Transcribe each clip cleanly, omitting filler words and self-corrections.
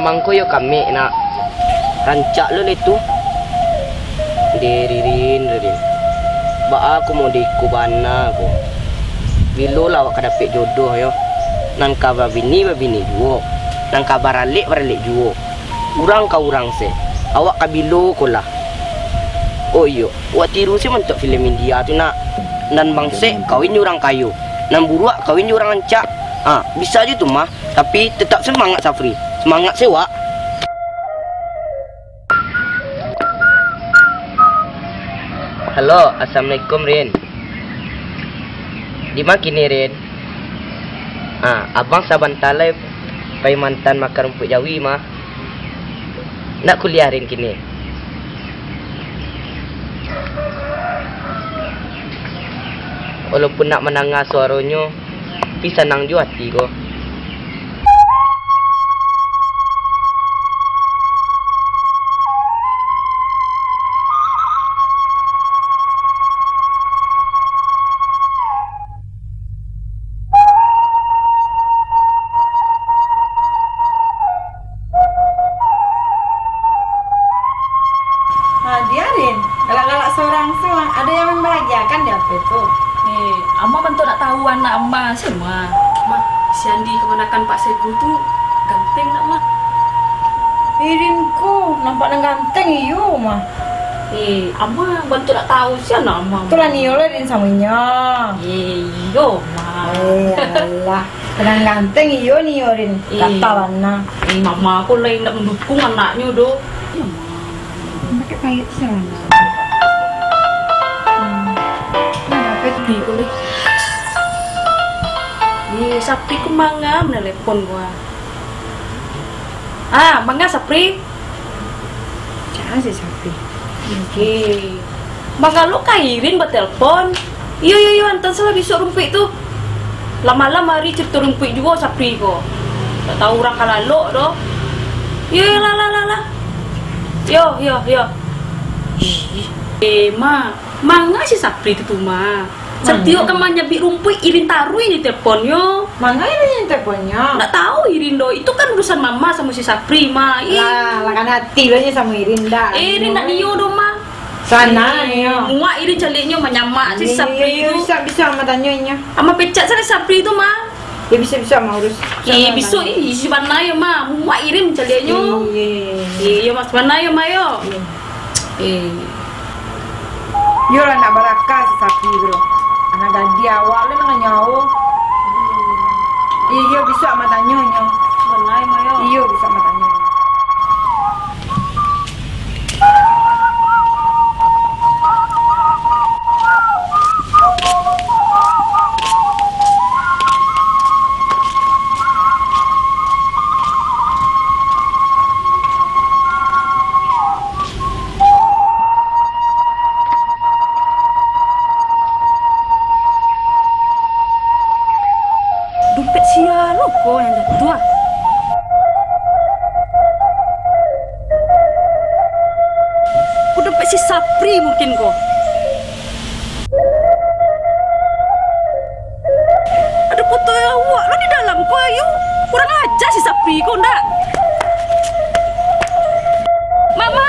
mangko yo kami nak rancak lo itu. Ririn. Ba aku mau dikubana aku. Bilo lah awak kadapik jodoh yo. Nan kabar bini juo. Nan kabar alik juo. Urang ka urang se. Awak kabilo ko lah. Oh iyo, awak tiru sih mentok film India tu nak. Nan bangse kawin orang kayu. Nan buruak kawin orang ancak. Bisa aja tuh mah. Tapi tetap semangat Safri. Semangat sewa. Halo, assalamualaikum Rin. Di mana kini Rin? Abang saban talai pai mantan makan rumput Jawi mah. Nak kuliah Rin kini. Walaupun nak menangah suaranya, tapi senang juga hati ko. Diarin, galak-galak seorang ada yang membahagiakan di apa itu? Amma bantu nak tahu anak Amma semua. Mak, si Andi kemenakan Pak Segu tu ganteng nak mah. Irinku nampak ganteng iyo mah. Amma bantu nak tahu si anak Amma. Itulah Nio lah Rin samanya. Iyo mah. Alah, tenang ganteng iyo Nio Rin. Kata warna. Mama aku lain nak mendukung anaknya doh. Pakai pahit sana. Sapri ku manga menelepon gua. Manga Sapri. Jangan sih Sapri. Manga lu kairin buat telepon. Iyo antan salah besok rumpik tu. Lama-lama hari cerita rumpik juga Sapri ko. Tak tahu orang kalalo doh. Yo lah. Yo. Manga si Sapri tu mah. Setiap kamu nyabik rumput Irin taruh ini teleponnya. Mana ini teleponnya? Nggak tahu Irin do. Itu kan urusan mama sama si Sapri mah. Lah kan hati lo sama Irin dah. Irin nak Nio do mah. Sana Nio. Muak Irin caliknya menyamak si Sapri itu. Bisa matanya. Ama pecat sana Sapri itu mah. Ya bisa mau urus. Bisa si mana ya mah. Muak Irin caliknya. Iya mas mana ya mah yo. Yo lah nak barakah si Sapri bro. Anak gadi awak lah nak nyawa. Iya bisa matanya nyo. Mana ya mah yo. Iya bisa matanya. Dompet sia lo kok yang dah tua. Ku dompet si Sapri mungkin kok. Ada foto awak lo di dalam kok ayo. Kurang ajar si Sapri kok ndak. Mama.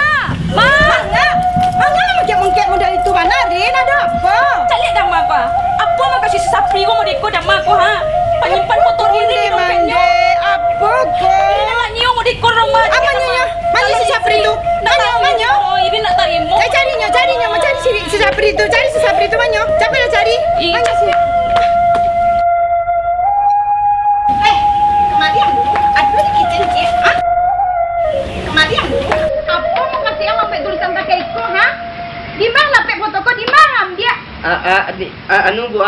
Mangga mungkin modal itu mana Rin ada apa? Cari dah apa? Apa mau kasih si Sapri kok mau deko dah mak kok ha? Penyimpan foto diri di dompetnya. Apa kok? Ini nak nyium mau deko rumah. Apanya? Mana si Sapri itu? Mana? Oh, ini nak tarimo. Carinya, mau cari si Sapri itu. Cari si Sapri itu mana? Siapa yang cari? Mana sih? Kemarian dulu. Aduh di kitchen cik. Kemarian dulu. Apa mau kasih yang sampai tulisan pakai iko, ha? Di mana pek foto kau di mana dia? Anu Bu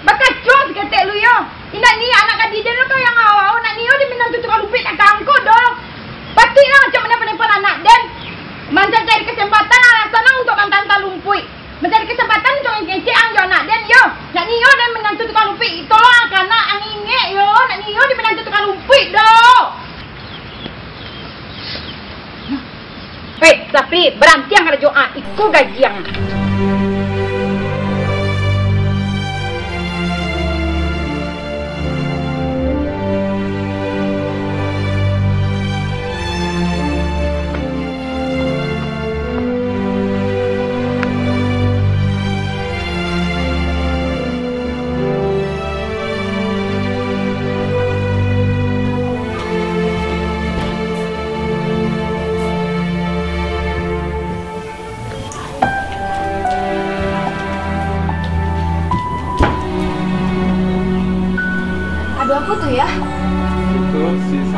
Bakacung seketek lu yo. Ina ni anak kadiden lu kau yang awal nak ni yo di minang tukang lupit nak kangko dong. Pasti lah macam mana penipuan anak dan mencari kesempatan alasan untuk mantan talumpui. Mencari kesempatan untuk ngecek ang yo nak dan yo. Nak ni yo dan menantu tukang lupit. Tolong karena ang ingek yo nak ni yo di menantu tukang lupit dong. Tapi berhenti yang ada doa, ikut gaji yang.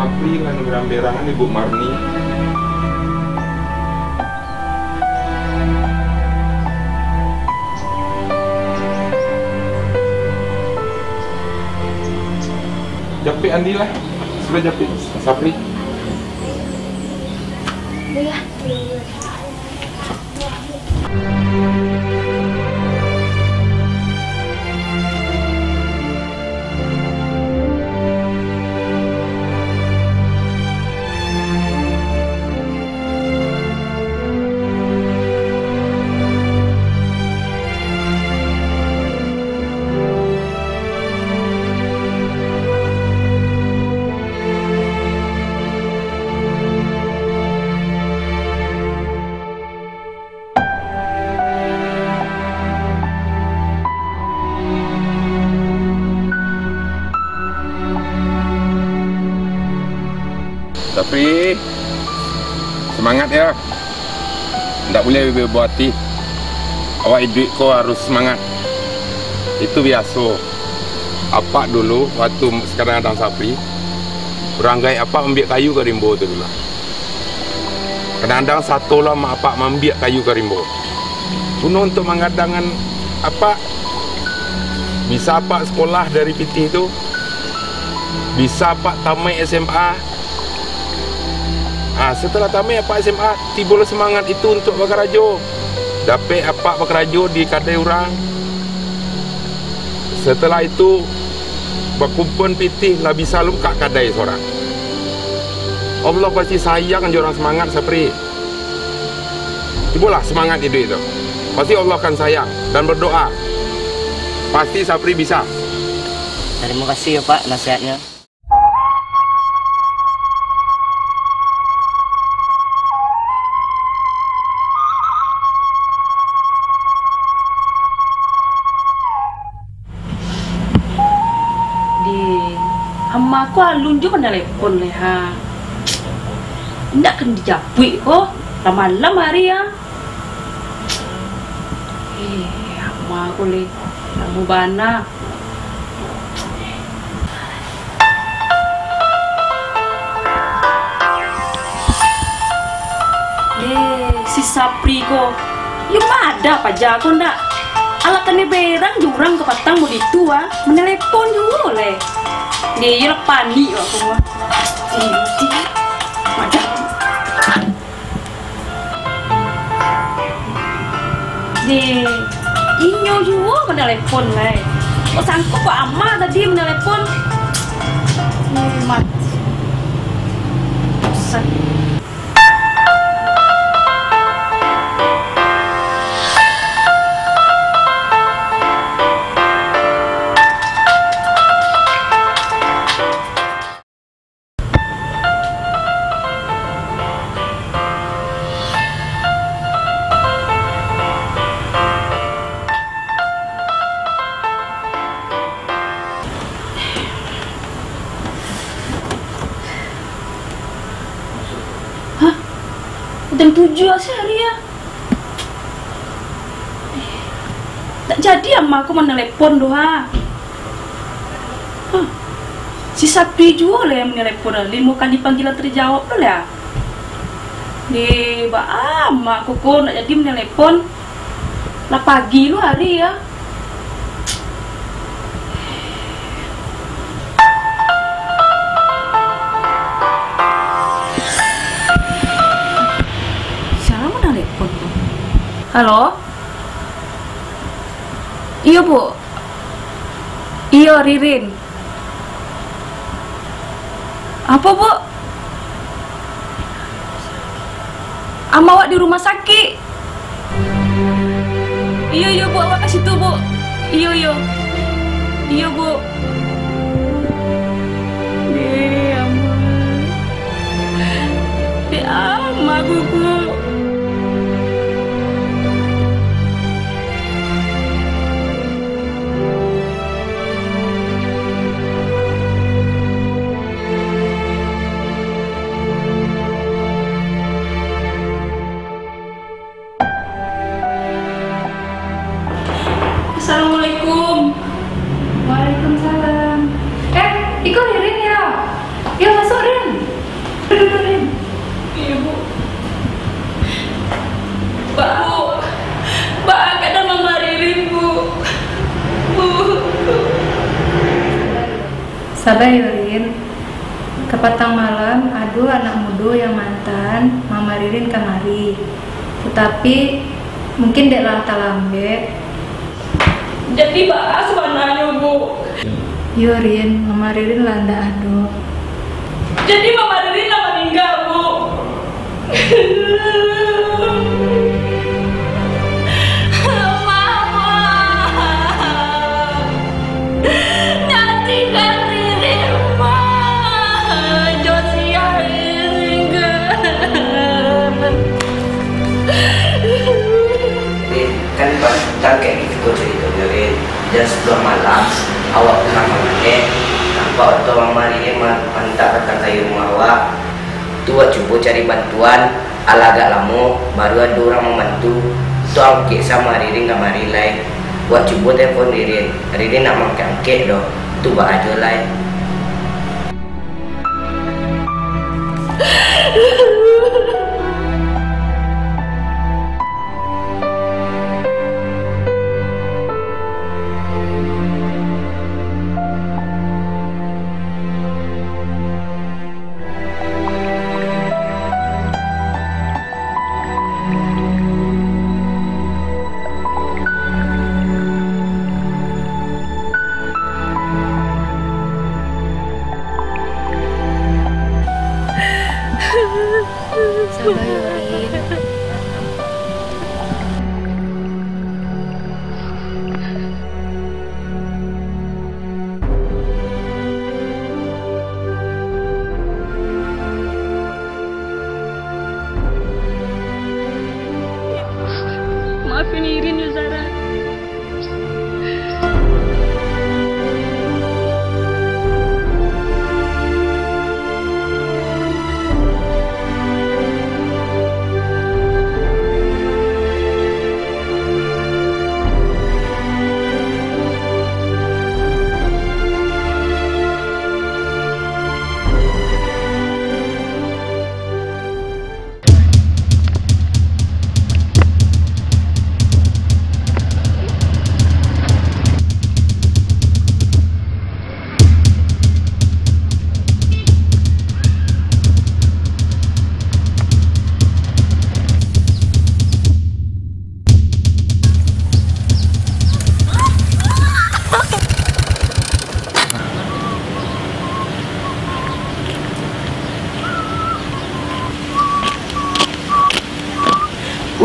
Sapri lan berang-berangan Ibu Marni. Japit Andi lah. Sudah japit Sapri. Iya. Sapri, semangat ya. Tidak boleh berbuat hati. Awak hidup kau harus semangat. Itu biasa. Apa dulu waktu sekarang ada Sapri, beranggai apa ambil kayu ke rimbo tu dulu. Kadang-kadang satu lah mak apa ambil kayu ke rimbo. Puno untuk mengadangan apa bisa apa sekolah dari PT itu, bisa apa tamat SMA. Setelah tamat apa SMA, timbul semangat itu untuk bekerja. Dapat apa bekerja di kadai orang. Setelah itu berkumpul PT lah bisa lu kat kadai seorang. Allah pasti sayang orang semangat Sapri. Timbullah semangat itu. Pasti Allah akan sayang dan berdoa. Pasti Sapri bisa. Terima kasih ya Pak nasihatnya. Amma aku alun juga telepon leha. Ndak kan dijapui kok. Malam hari ya. Amma aku le. Kamu bana. Si Sapri kok. Yuk ada apa jago ndak? Alakannya berang jurang ke patang mau ditua. Menelepon juga oleh. Dia panik aku mah. Macam. Dia inyo juga menelepon lah. Kok sanggup Pak Amma tadi menelepon? Mat. Bosan. Jam 7 sehari ya. Tak jadi amma aku menelepon doa. Si Sapri juga lah yang menelepon. 5 kali panggilan terjawab lah ya. Di amma aku kok nak jadi menelepon. Lah pagi lu hari ya. Halo? Iya Bu. Iya Ririn. Apa Bu? Ama awak di rumah sakit. Iya Bu, awak ke situ Bu. Iya. Iya Bu. Ama Bu. Assalamualaikum. Waalaikumsalam. Iko Ririn ya? Ya masuk Rin. Sabar Yurin. Kepatang malam, aduh anak muda yang mantan, Mama Ririn kamari. Tetapi mungkin dek lantar lambe. Jadi bahas mananya Bu. Yurin, Mama Ririn landa aduh. Jadi Mama Ririn nak meninggal Bu. Kan kayak gitu ceritanya Rin. Dan setelah malam awak pulang mamane nampak waktu Mama Ririn mantap datang ke rumah awak tu awak cuba cari bantuan ala agak lama baru ada orang membantu tu awak sama Ririn kamari lain awak cuba telepon Ririn nak mangkak dah tu bak aja lain. Sabar Yurin. Maafin Irin ya Zara.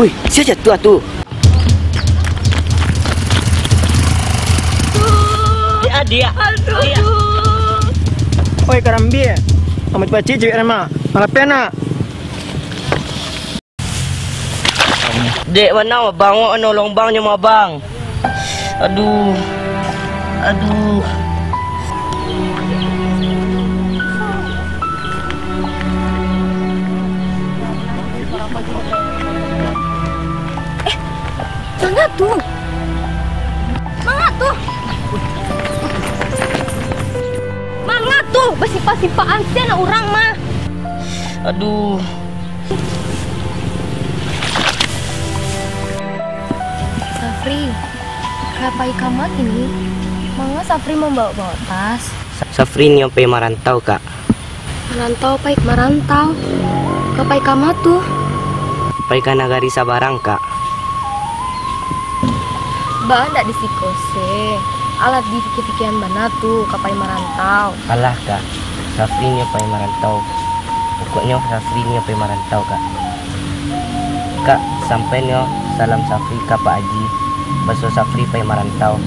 Wih, siapa jatuh tu? Dia. Oi karambi, kamu cepat cicik nama, malah pena. Dek mana abang awak nolong bangnya sama abang. Aduh. Mangga tuh, bersipa-sipaan sih anak orang mah. Aduh. Safri, kenapa ikamat ini? Mangga Safri membawa tas. Safri ni yang pergi merantau kak. Merantau paik merantau. Kapai ikamat tuh? Pergi ke nagari Sabarang kak. Ba ndak disikose. Alat di fikir-fikiran mana tuh kapai merantau. Alah kak, Safri ni yang pergi merantau. Pokoknya Safri ni yang pergi merantau kak. Kak, sampai ni salam Safri kak Pak Haji. Pasal Safri pergi merantau.